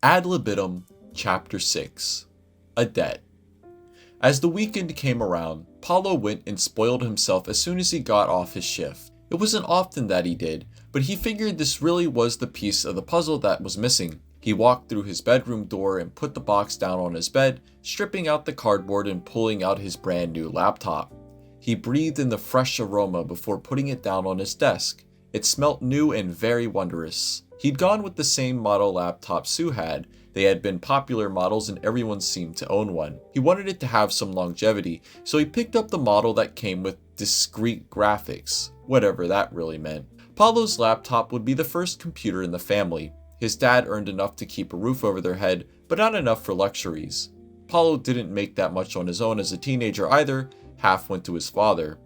Ad Libitum, Chapter 6 A Debt. As the weekend came around, Paulo went and spoiled himself as soon as he got off his shift. It wasn't often that he did, but he figured this really was the piece of the puzzle that was missing. He walked through his bedroom door and put the box down on his bed, stripping out the cardboard and pulling out his brand new laptop. He breathed in the fresh aroma before putting it down on his desk. It smelt new and very wondrous. He'd gone with the same model laptop Sue had. They had been popular models and everyone seemed to own one. He wanted it to have some longevity, so he picked up the model that came with discrete graphics, whatever that really meant. Paulo's laptop would be the first computer in the family. His dad earned enough to keep a roof over their head, but not enough for luxuries. Paulo didn't make that much on his own as a teenager either. Half went to his father.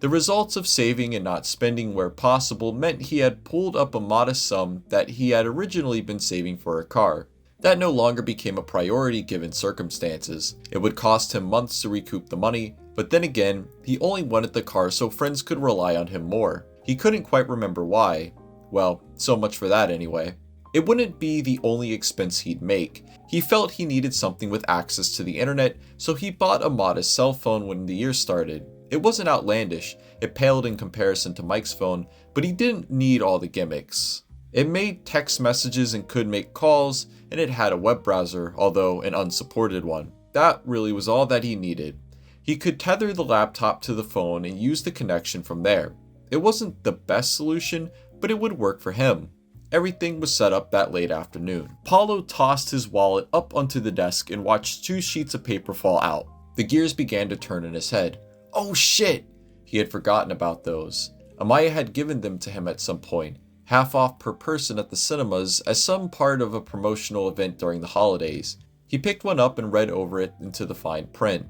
The results of saving and not spending where possible meant he had pulled up a modest sum that he had originally been saving for a car. That no longer became a priority given circumstances. It would cost him months to recoup the money, but then again, he only wanted the car so friends could rely on him more. He couldn't quite remember why. Well, so much for that anyway. It wouldn't be the only expense he'd make. He felt he needed something with access to the internet, so he bought a modest cell phone when the year started. It wasn't outlandish, it paled in comparison to Mike's phone, but he didn't need all the gimmicks. It made text messages and could make calls, and it had a web browser, although an unsupported one. That really was all that he needed. He could tether the laptop to the phone and use the connection from there. It wasn't the best solution, but it would work for him. Everything was set up that late afternoon. Paulo tossed his wallet up onto the desk and watched 2 sheets of paper fall out. The gears began to turn in his head. Oh shit! He had forgotten about those. Amaya had given them to him at some point, half off per person at the cinemas as some part of a promotional event during the holidays. He picked one up and read over it into the fine print.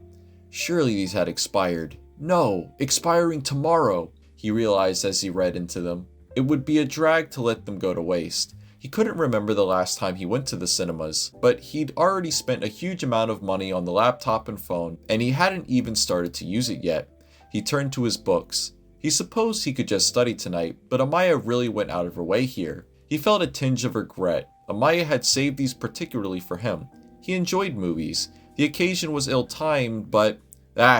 Surely these had expired. No, expiring tomorrow, he realized as he read into them. It would be a drag to let them go to waste. He couldn't remember the last time he went to the cinemas, but he'd already spent a huge amount of money on the laptop and phone, and he hadn't even started to use it yet. He turned to his books. He supposed he could just study tonight, but Amaya really went out of her way here. He felt a tinge of regret. Amaya had saved these particularly for him. He enjoyed movies. The occasion was ill-timed, but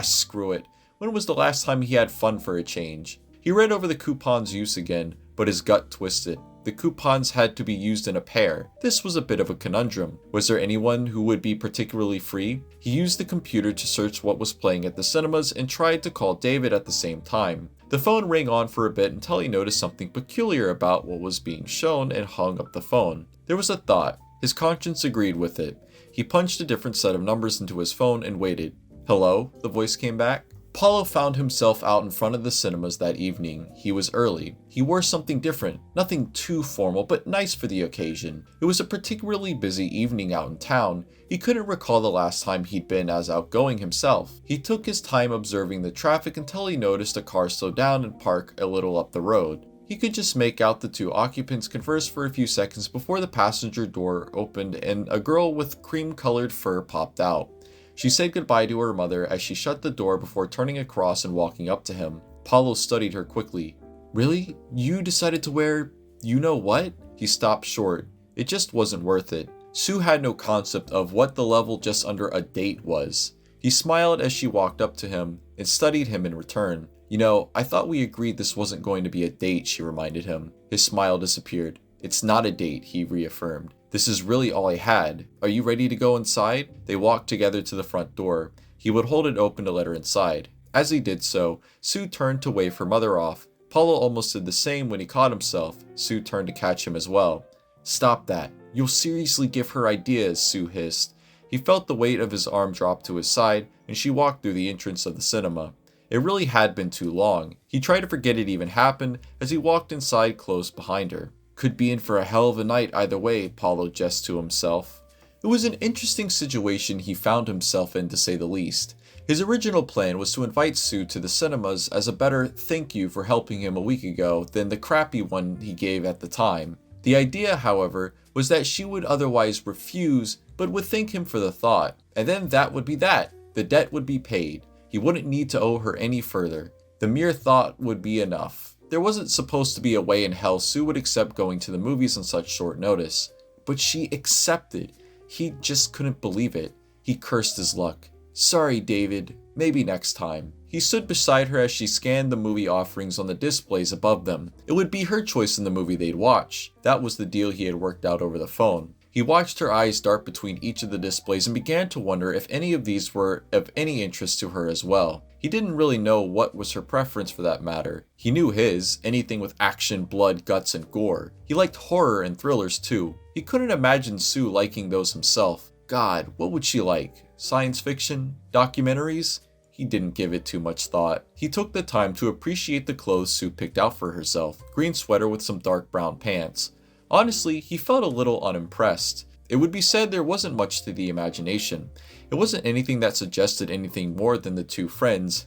screw it. When was the last time he had fun for a change? He read over the coupon's use again, but his gut twisted. The coupons had to be used in a pair. This was a bit of a conundrum. Was there anyone who would be particularly free? He used the computer to search what was playing at the cinemas and tried to call David at the same time. The phone rang on for a bit until he noticed something peculiar about what was being shown and hung up the phone. There was a thought. His conscience agreed with it. He punched a different set of numbers into his phone and waited. Hello? The voice came back. Paulo found himself out in front of the cinemas that evening. He was early. He wore something different, nothing too formal, but nice for the occasion. It was a particularly busy evening out in town. He couldn't recall the last time he'd been as outgoing himself. He took his time observing the traffic until he noticed a car slow down and park a little up the road. He could just make out the 2 occupants converse for a few seconds before the passenger door opened and a girl with cream-colored fur popped out. She said goodbye to her mother as she shut the door before turning across and walking up to him. Paulo studied her quickly. Really? You decided to wear you know what? He stopped short. It just wasn't worth it. Sue had no concept of what the level just under a date was. He smiled as she walked up to him and studied him in return. You know, I thought we agreed this wasn't going to be a date, she reminded him. His smile disappeared. It's not a date, he reaffirmed. This is really all I had. Are you ready to go inside? They walked together to the front door. He would hold it open to let her inside. As he did so, Sue turned to wave her mother off. Paulo almost did the same when he caught himself. Sue turned to catch him as well. Stop that. You'll seriously give her ideas, Sue hissed. He felt the weight of his arm drop to his side, and she walked through the entrance of the cinema. It really had been too long. He tried to forget it even happened as he walked inside close behind her. Could be in for a hell of a night either way, Paulo jested to himself. It was an interesting situation he found himself in, to say the least. His original plan was to invite Sue to the cinemas as a better thank you for helping him a week ago than the crappy one he gave at the time. The idea, however, was that she would otherwise refuse, but would thank him for the thought, and then that would be that. The debt would be paid. He wouldn't need to owe her any further. The mere thought would be enough. There wasn't supposed to be a way in hell Sue would accept going to the movies on such short notice. but she accepted. He just couldn't believe it. He cursed his luck. Sorry, David. Maybe next time. He stood beside her as she scanned the movie offerings on the displays above them. It would be her choice in the movie they'd watch. That was the deal he had worked out over the phone. He watched her eyes dart between each of the displays and began to wonder if any of these were of any interest to her as well. He didn't really know what was her preference for that matter. He knew his, anything with action, blood, guts, and gore. He liked horror and thrillers too. He couldn't imagine Sue liking those himself. God, what would she like? Science fiction? Documentaries? He didn't give it too much thought. He took the time to appreciate the clothes Sue picked out for herself. Green sweater with some dark brown pants. Honestly, he felt a little unimpressed. It would be said there wasn't much to the imagination. It wasn't anything that suggested anything more than the two friends,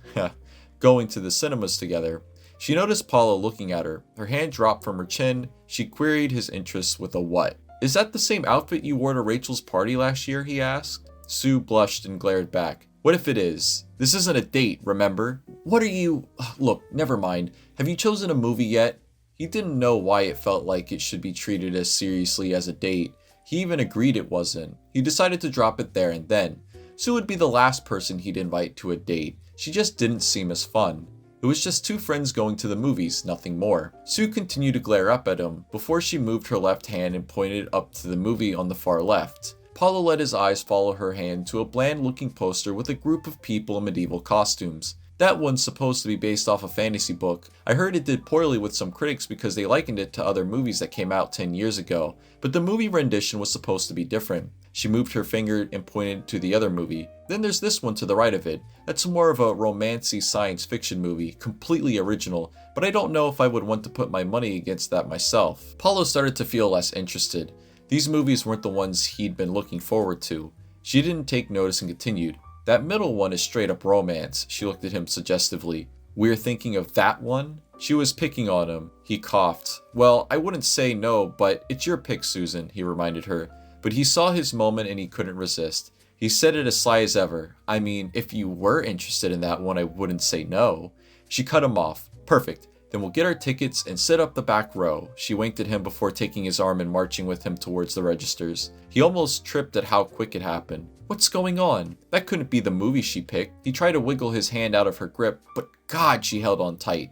going to the cinemas together. She noticed Paula looking at her. Her hand dropped from her chin. She queried his interest with a what? Is that the same outfit you wore to Rachel's party last year? He asked. Sue blushed and glared back. What if it is? This isn't a date, remember? What are you... Look, never mind. Have you chosen a movie yet? He didn't know why it felt like it should be treated as seriously as a date. He even agreed it wasn't. He decided to drop it there and then. Sue would be the last person he'd invite to a date. She just didn't seem as fun. It was just two friends going to the movies, nothing more. Sue continued to glare up at him before she moved her left hand and pointed up to the movie on the far left. Paulo let his eyes follow her hand to a bland-looking poster with a group of people in medieval costumes. That one's supposed to be based off a fantasy book. I heard it did poorly with some critics because they likened it to other movies that came out 10 years ago, but the movie rendition was supposed to be different. She moved her finger and pointed to the other movie. Then there's this one to the right of it. That's more of a romancy science fiction movie, completely original, but I don't know if I would want to put my money against that myself. Paulo started to feel less interested. These movies weren't the ones he'd been looking forward to. She didn't take notice and continued. That middle one is straight up romance. She looked at him suggestively. We're thinking of that one? She was picking on him. He coughed. Well, I wouldn't say no, but it's your pick, Susan, he reminded her. But he saw his moment and he couldn't resist. He said it as sly as ever. I mean, if you were interested in that one, I wouldn't say no. She cut him off. Perfect. Then we'll get our tickets and sit up the back row. She winked at him before taking his arm and marching with him towards the registers. He almost tripped at how quick it happened. What's going on? That couldn't be the movie she picked. He tried to wiggle his hand out of her grip, but God, she held on tight.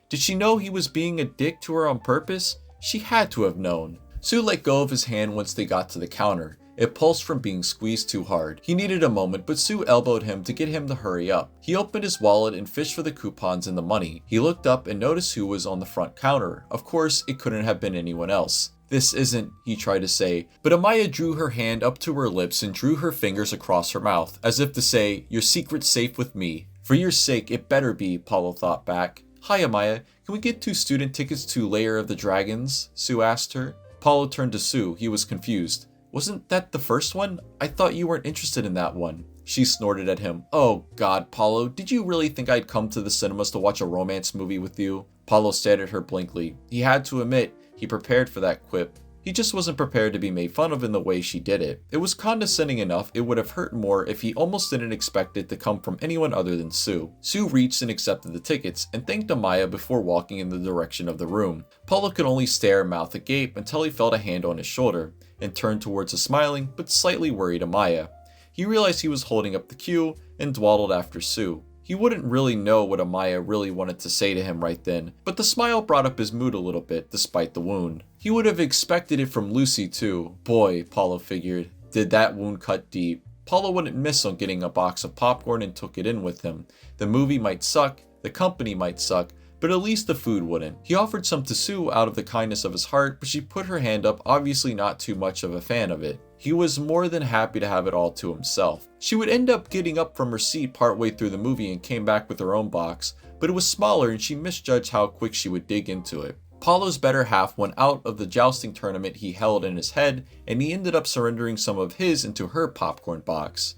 Did she know he was being a dick to her on purpose? She had to have known. Sue let go of his hand once they got to the counter. It pulsed from being squeezed too hard. He needed a moment, but Sue elbowed him to get him to hurry up. He opened his wallet and fished for the coupons and the money. He looked up and noticed who was on the front counter. Of course, it couldn't have been anyone else. This isn't, he tried to say, but Amaya drew her hand up to her lips and drew her fingers across her mouth, as if to say, your secret's safe with me. For your sake, it better be, Paulo thought back. Hi, Amaya. Can we get 2 student tickets to Lair of the Dragons? Sue asked her. Paulo turned to Sue. He was confused. Wasn't that the first one? I thought you weren't interested in that one. She snorted at him. Oh God, Paulo, did you really think I'd come to the cinemas to watch a romance movie with you? Paulo stared at her blankly. He had to admit, he prepared for that quip. He just wasn't prepared to be made fun of in the way she did it. It was condescending enough, it would have hurt more if he almost didn't expect it to come from anyone other than Sue. Sue reached and accepted the tickets, and thanked Amaya before walking in the direction of the room. Paulo could only stare, mouth agape, until he felt a hand on his shoulder, and turned towards a smiling, but slightly worried Amaya. He realized he was holding up the cue, and dawdled after Sue. He wouldn't really know what Amaya really wanted to say to him right then, but the smile brought up his mood a little bit, despite the wound. He would have expected it from Lucy too. Boy, Paulo figured, did that wound cut deep. Paulo wouldn't miss on getting a box of popcorn and took it in with him. The movie might suck, the company might suck, but at least the food wouldn't. He offered some to Sue out of the kindness of his heart, but she put her hand up, obviously not too much of a fan of it. He was more than happy to have it all to himself. She would end up getting up from her seat partway through the movie and came back with her own box, but it was smaller and she misjudged how quick she would dig into it. Paulo's better half went out of the jousting tournament he held in his head, and he ended up surrendering some of his into her popcorn box.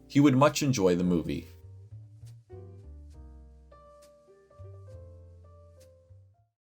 He would much enjoy the movie.